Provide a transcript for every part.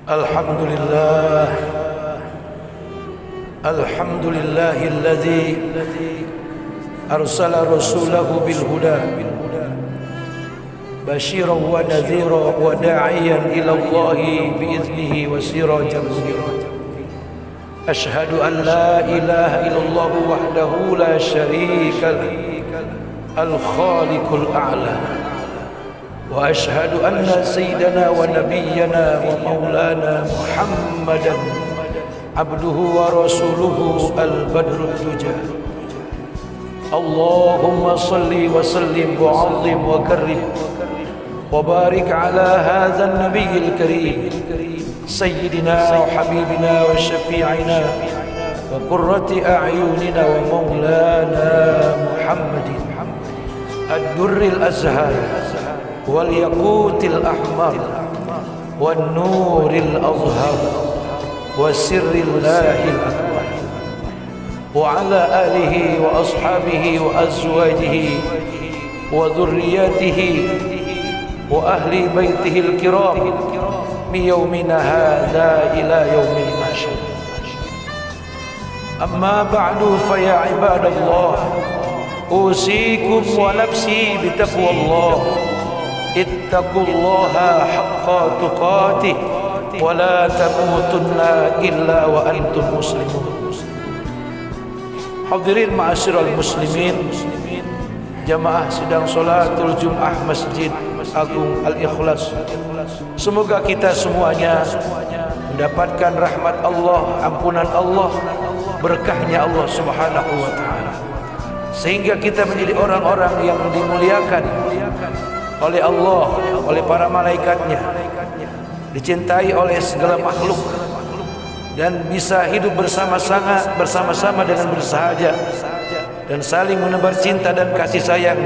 Alhamdulillah, alhamdulillahilladzi arsala rasulahu bil huda basyiran wa nadhiran wa da'iyan ila Allahi bi iznihi wa sirajan munira. Ashhadu an la ilaha illallah wahdahu la syarika lahu al-khaliqul a'la. وأشهد أن سيدنا ونبينا ومولانا محمدا عبده ورسوله البدر الدجى. اللهم صل وسلم وعظم وكرم وبارك على هذا النبي الكريم سيدنا وحبيبنا وشفيعنا وقرة أعيننا ومولانا محمد الدر الأزهر والياقوت الأحمر والنور الأظهر وسر الله الأكبر وعلى آله وأصحابه وأزواجه وذرياته وأهل بيته الكرام من يومنا هذا إلى يوم المحشر. أما بعد فيا عباد الله أوصيكم ونفسي بتقوى الله. Ittaqullaha haqqa tuqatih wa la tamutunna illa wa antum muslimun. Hadirin ma'asyiral muslimin, jamaah sidang salatul Jum'ah Masjid Agung Al-Ikhlas. Semoga kita semuanya mendapatkan rahmat Allah, ampunan Allah, berkahnya Allah Subhanahu wa taala, sehingga kita menjadi orang-orang yang dimuliakan oleh Allah, oleh para malaikatnya, dicintai oleh segala makhluk, dan bisa hidup bersama-sama dengan bersahaja dan saling menebar cinta dan kasih sayang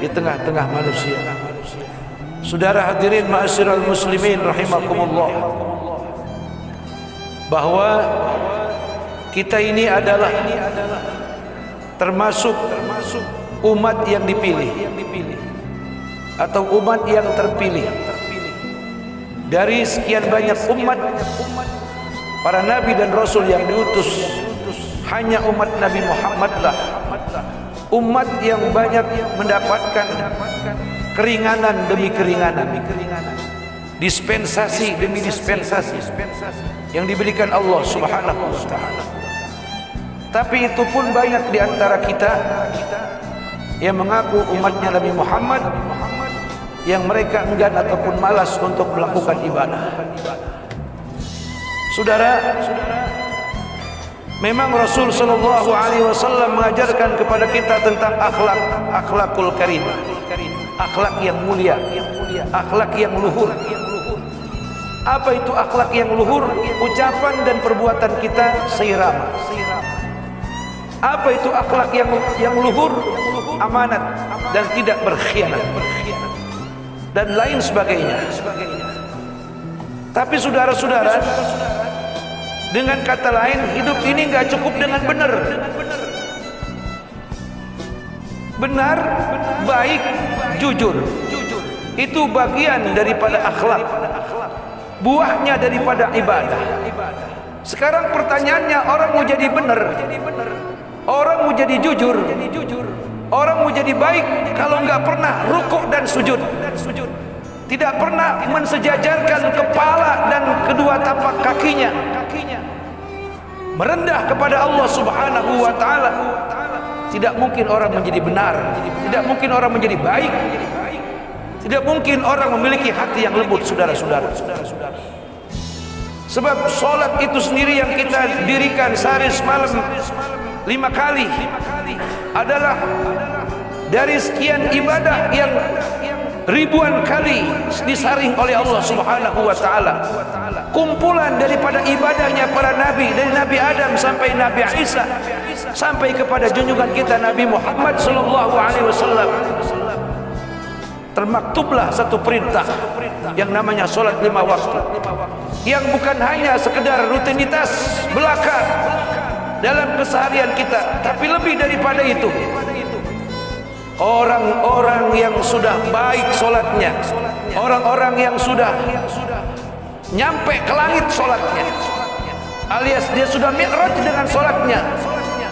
di tengah-tengah manusia. Saudara hadirin ma'asyiral muslimin rahimakumullah, bahwa kita ini adalah termasuk umat yang dipilih atau umat yang terpilih dari sekian banyak umat para nabi dan rasul yang diutus. Hanya umat Nabi Muhammad lah umat yang banyak mendapatkan keringanan demi keringanan, dispensasi demi dispensasi yang diberikan Allah Subhanahu wa taala. Tapi itu pun banyak di antara kita yang mengaku umatnya Nabi Muhammad yang mereka enggan ataupun malas untuk melakukan ibadah. Saudara, memang Rasul sallallahu alaihi wasallam mengajarkan kepada kita tentang akhlakul karimah, akhlak yang mulia, akhlak yang luhur. Apa itu akhlak yang luhur? Ucapan dan perbuatan kita seirama. Apa itu akhlak yang luhur? Amanat dan tidak berkhianat dan lain sebagainya. Tapi saudara-saudara, dengan kata lain, hidup ini nggak cukup dengan benar. Benar, baik, jujur, itu bagian daripada akhlak, buahnya daripada ibadah. Sekarang pertanyaannya, orang mau jadi benar, orang mau jadi jujur, orang mau jadi baik, kalau nggak pernah rukuk dan sujud, tidak pernah mensejajarkan kepala dan kedua tapak kakinya, merendah kepada Allah Subhanahu wa taala, tidak mungkin orang menjadi benar, tidak mungkin orang menjadi baik, tidak mungkin orang memiliki hati yang lembut. Saudara-saudara, sebab sholat itu sendiri yang kita dirikan sehari semalam 5 kali adalah dari sekian ibadah yang ribuan kali disaring oleh Allah Subhanahu wa taala. Kumpulan daripada ibadahnya para nabi, dari Nabi Adam sampai Nabi Isa, sampai kepada junjungan kita Nabi Muhammad sallallahu alaihi wasallam. Termaktublah satu perintah yang namanya salat 5 waktu, yang bukan hanya sekedar rutinitas belaka dalam keseharian kita, tapi lebih daripada itu. Orang-orang yang sudah baik solatnya, orang-orang yang sudah nyampe ke langit sholatnya, alias dia sudah mi'raj dengan sholatnya.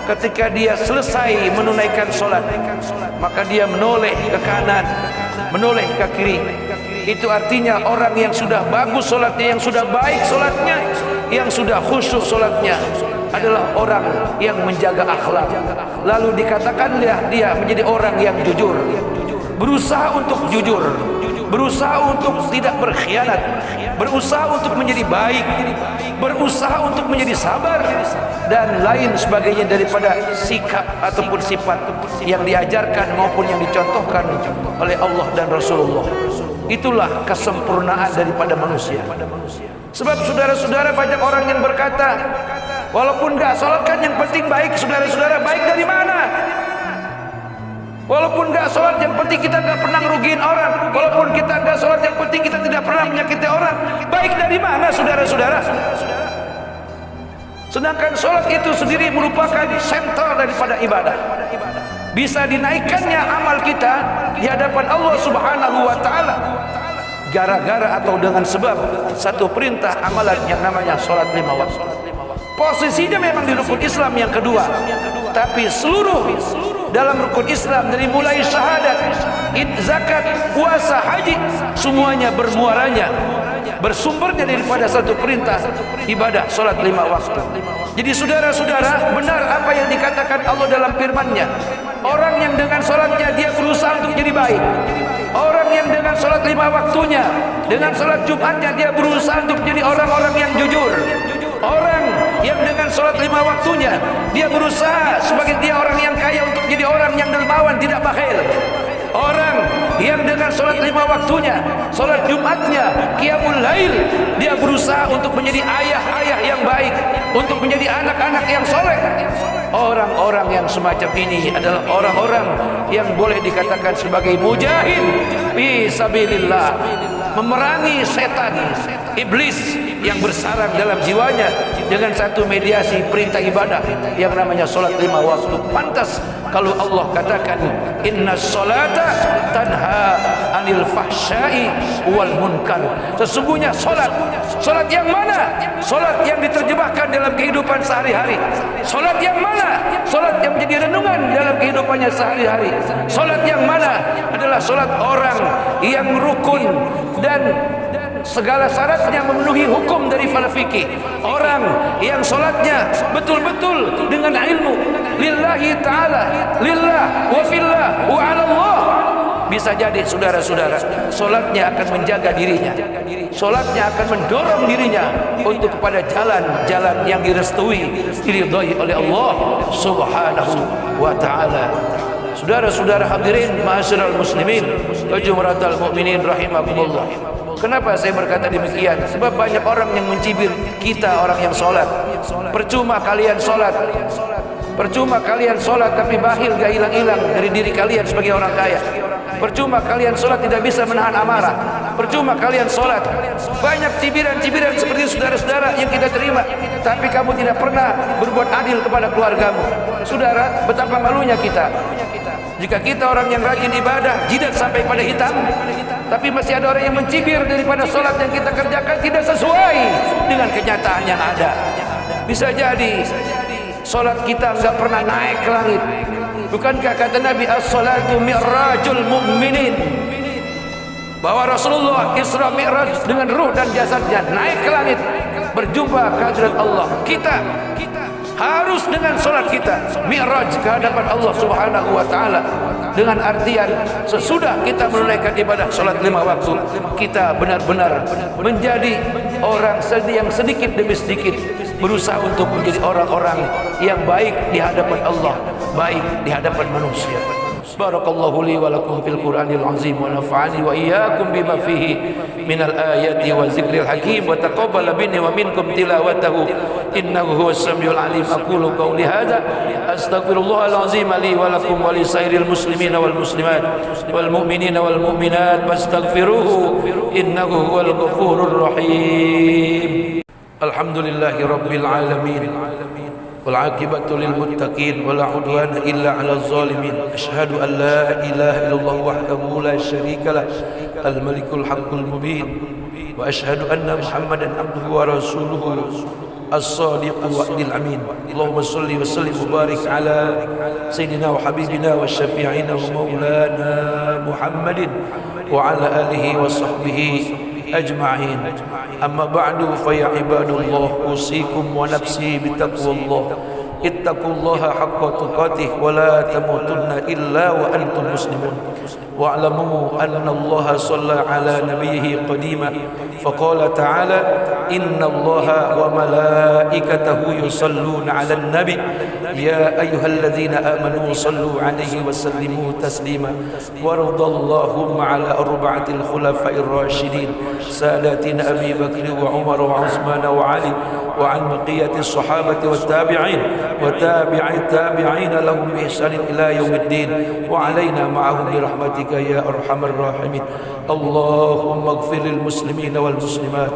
Ketika dia selesai menunaikan sholat, maka dia menoleh ke kanan, menoleh ke kiri. Itu artinya orang yang sudah bagus sholatnya, yang sudah baik sholatnya, yang sudah khusyuk sholatnya adalah orang yang menjaga akhlak. Lalu dikatakan dia menjadi orang yang jujur, berusaha untuk jujur, berusaha untuk tidak berkhianat, berusaha untuk menjadi baik, berusaha untuk menjadi sabar, dan lain sebagainya daripada sikap ataupun sifat yang diajarkan maupun yang dicontohkan oleh Allah dan Rasulullah. Itulah kesempurnaan daripada manusia. Sebab saudara-saudara, banyak orang yang berkata, walaupun gak sholat kan yang penting baik. Saudara-saudara, baik dari mana? Walaupun gak sholat yang penting kita gak pernah ngerugiin orang. Walaupun kita gak sholat yang penting kita tidak pernah menyakiti orang. Baik dari mana saudara-saudara? Sedangkan sholat itu sendiri merupakan sentral daripada ibadah. Bisa dinaikkannya amal kita di hadapan Allah Subhanahu wa ta'ala gara-gara atau dengan sebab satu perintah amalan yang namanya sholat 5 waktu. Posisinya memang di rukun Islam yang kedua, tapi seluruh dalam rukun Islam dari mulai syahadat, zakat, puasa, haji, semuanya bermuaranya, bersumbernya daripada satu perintah ibadah sholat 5 waktu. Jadi saudara-saudara, benar apa yang dikatakan Allah dalam firman-Nya. Orang yang dengan sholatnya dia berusaha untuk jadi baik. Orang yang dengan sholat 5 waktunya, dengan sholat Jumatnya dia berusaha untuk menjadi orang-orang yang jujur. Orang yang dengan sholat 5 waktunya dia berusaha sebagai dia orang yang kaya untuk jadi orang yang dermawan, tidak bakhil. Orang yang dengan sholat 5 waktunya, sholat Jumatnya, qiyamul lail, dia berusaha untuk menjadi ayah-ayah yang baik, untuk menjadi anak-anak yang soleh. Orang-orang yang semacam ini adalah orang-orang yang boleh dikatakan sebagai mujahid fi sabilillah, memerangi setan, iblis yang bersarang dalam jiwanya dengan satu mediasi perintah ibadah yang namanya sholat 5 waktu. Pantas kalau Allah katakan inna sholata tanha anil fahsyai wal munkar. Sesungguhnya sholat yang mana? Sholat yang diterjemahkan dalam kehidupan sehari-hari. Sholat yang mana? Sholat yang menjadi renungan dalam kehidupannya sehari-hari. Sholat yang mana? Adalah sholat orang yang rukun dan segala syaratnya memenuhi hukum dari fikih. Orang yang sholatnya betul-betul dengan ilmu lillahi ta'ala, lillah wa fillah wa ala Allah. Bisa jadi saudara-saudara, sholatnya akan menjaga dirinya, sholatnya akan mendorong dirinya untuk kepada jalan-jalan yang direstui, diridhai oleh Allah Subhanahu wa ta'ala. Saudara-saudara hadirin ma'asyiral muslimin wa jumratal mu'minin rahimakumullah. Kenapa saya berkata demikian? Sebab banyak orang yang mencibir kita orang yang sholat. Percuma kalian sholat, percuma kalian sholat tapi bakhil gak hilang-hilang dari diri kalian sebagai orang kaya. Percuma kalian sholat tidak bisa menahan amarah. Percuma kalian sholat. Banyak cibiran-cibiran seperti saudara-saudara yang kita terima, tapi kamu tidak pernah berbuat adil kepada keluargamu. Saudara, betapa malunya kita jika kita orang yang rajin ibadah, jidat sampai pada hitam, tapi masih ada orang yang mencibir daripada sholat yang kita kerjakan tidak sesuai dengan kenyataan yang ada. Bisa jadi sholat kita enggak pernah naik ke langit. Bukankah kata Nabi as-salatu mi'rajul mu'minin, bahwa Rasulullah Isra Mi'raj dengan ruh dan jasadnya naik ke langit berjumpa kehadirat Allah. Kita harus dengan sholat kita mi'raj ke hadapan Allah Subhanahu wa ta'ala, dengan artian sesudah kita menunaikan ibadah sholat 5 waktu, kita benar-benar menjadi orang yang sedikit demi sedikit berusaha untuk menjadi orang-orang yang baik di hadapan Allah, baik di hadapan manusia. Barakallahu li wa lakum fil Qur'anil azim wa nafa'ani wa iyyakum bima fihi minal ayati wa zikril hakim wa taqabbala minni wa minkum tilawatahu innahu huwas samiul alim. Aqulu qawli hadza astaghfirullahal azim li wa lakum wa li sairil muslimina wal muslimat wal mu'minina wal mu'minat fastaghfiruhu innahu huwal ghafurur rahim. Alhamdulillahi rabbil alamin wal aqibatu lil muttaqin wala udwana illa 'alal zalimin. Asyhadu an la ilaha illallah wahdahu la syarika lah al malikul haqqul mubin وأشهد أن محمدا عبده ورسوله الصادق وعد الأمين. اللهم صل وسلم وبارك على سيدنا وحبيبنا وشفيعنا ومولانا محمد وعلى آله وصحبه أجمعين. أما بعد فيا عباد الله أوصيكم ونفسي بتقوى الله. اتقوا الله حق تقاته ولا تموتن إلا وأنتم مسلمون. واعلموا أن الله صلى على نبيه قديما فقال تعالى إن الله وملائكته يصلون على النبي يا أيها الذين آمنوا صلوا عليه وسلموا تسليما. وارض اللهم على أربعة الخلفاء الراشدين ساداتنا أبي بكر وعمر وعثمان وعلي وعن بقية الصحابة والتابعين وتابع التابعين لهم بإحسان إلى يوم الدين وعلينا معهم برحمتك يا أرحم الراحمين. اللهم اغفر للمسلمين والمسلمات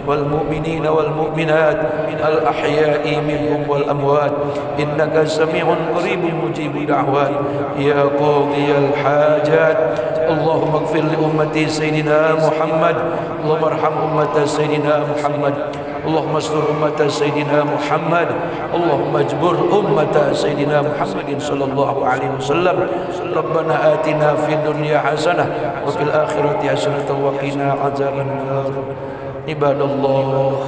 والمؤمنين والمؤمنات الأحياء منهم والأموات إنك سميع قريب مجيب دعوات يا قاضي الحاجات. اللهم اغفر لأمة سيدنا محمد. اللهم ارحم أمة سيدنا محمد. اللهم استر أمة سيدنا محمد. اللهم اجبر أمة سيدنا محمد صلى الله عليه وسلم. ربنا آتنا في الدنيا حسنة وفي الآخرة حسنة وقنا عذاب النار. عباد الله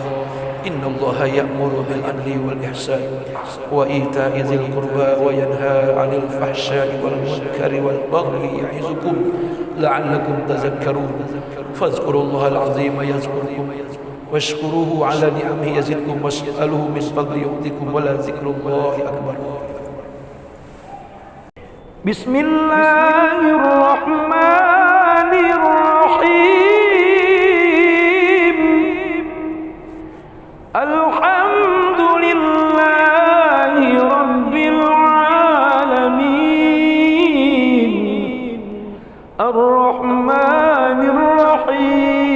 إن الله يأمر بالعدل والإحسان وإيتاء ذي القربى وينهى عن الفحشاء والمنكر والبغي يعظكم لعلكم تذكرون. فاذكروا الله العظيم يذكركم واشكروه على نعمه يزدكم واسألوه من فضل يؤتكم ولذكر الله أكبر. بسم الله الرحمن الرحيم. الحمد لله رب العالمين الرحمن الرحيم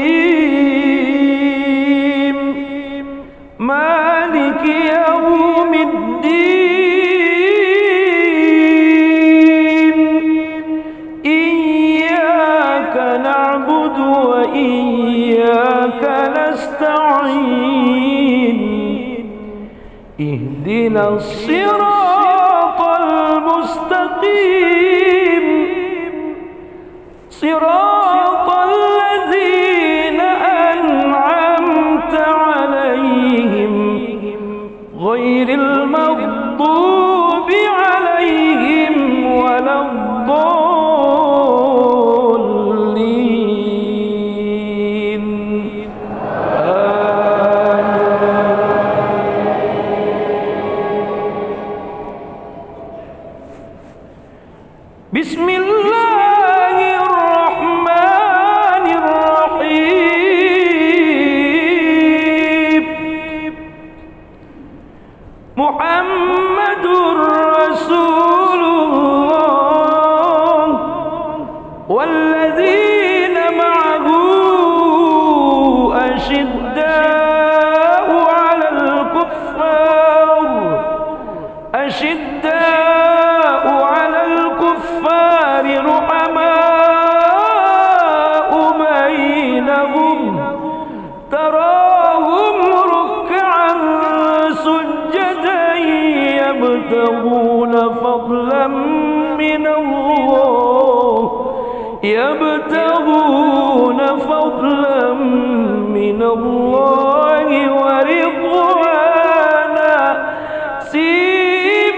مالك يوم الدين. إياك نعبد وإياك نستعين. اهدنا الصراط المستقيم صراط الذين أنعمت عليهم غير المغضوب عليهم ولا الضالين. بسم الله الرحمن الرحيم. محمد رسول الله والذين معه أشداء على الكفار رحماء بينهم تراهم ركعا سجدا يبتغون فضلا من الله ورضوانا.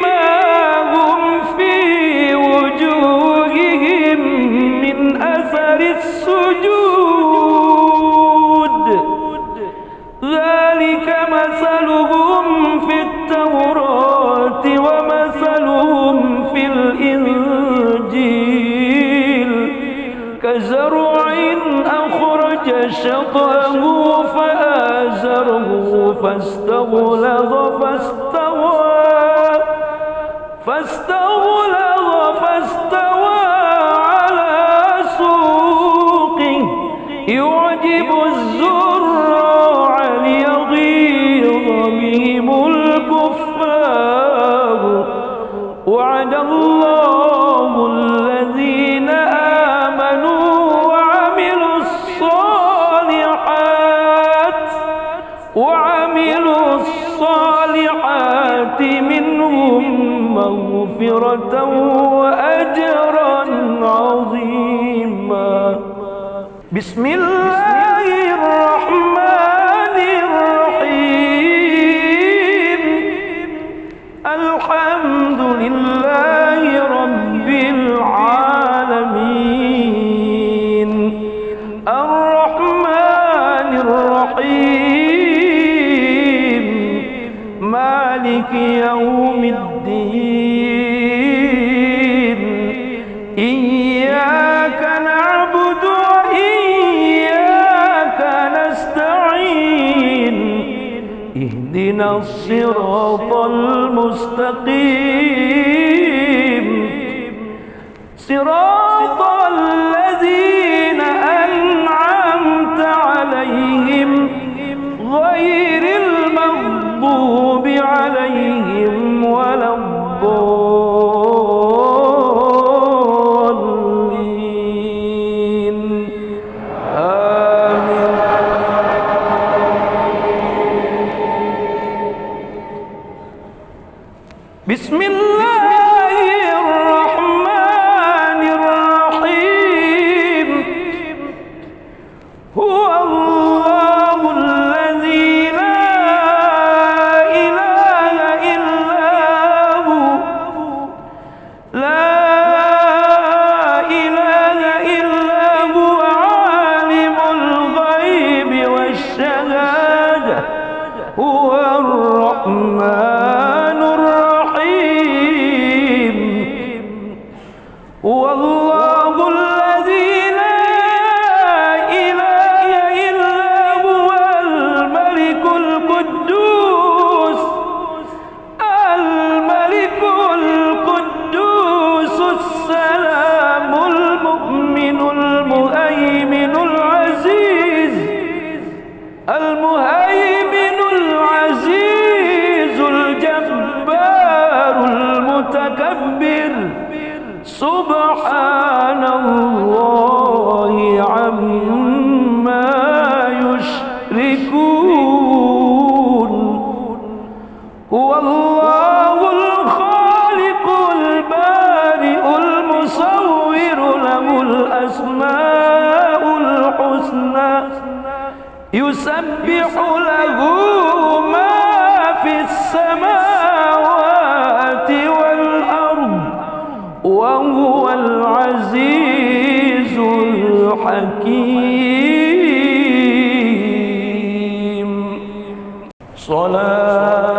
سيماهم في وجوههم من أثر السجود ذلك مثلهم في التوراة ومثلهم في الإنجيل كزرع أخرج شطأه فآزره فاستغلظ فاستوى على سوقه يعجب الزراع ليغيظ بهم الكفار. وعد الله الذين آمنوا وعملوا الصالحات وعملوا الصالحات منهم مغفرة وأجرا عظيما. بسم الله الرحمن الرحيم. الحمد لله رب العالمين. الرحمن الرحيم. مالك يوم الدين. إياك نعبد وإياك نستعين. اهدنا الصراط المستقيم. صراط الذين أنعمت عليهم غير المغضوب عليهم ولا الضالين. آمين. بسم الله الرحمن الرحيم. هو الله الذي لا إله إلا هو. لا إله إلا هو عالم الغيب والشهادة. هو الرحمن الرحيم. هو الله الذي لا إله إلا هو الملك القدوس. الملك القدوس السلام المؤمن المهيمن العزيز. المهيمن العزيز الجبار المتكبر. سبحان الله عما يشركون. هو الله الخالق البارئ المصور له الأسماء الحسنى. يسبح له ما في السماوات والأرض وهو العزيز الحكيم. صلاة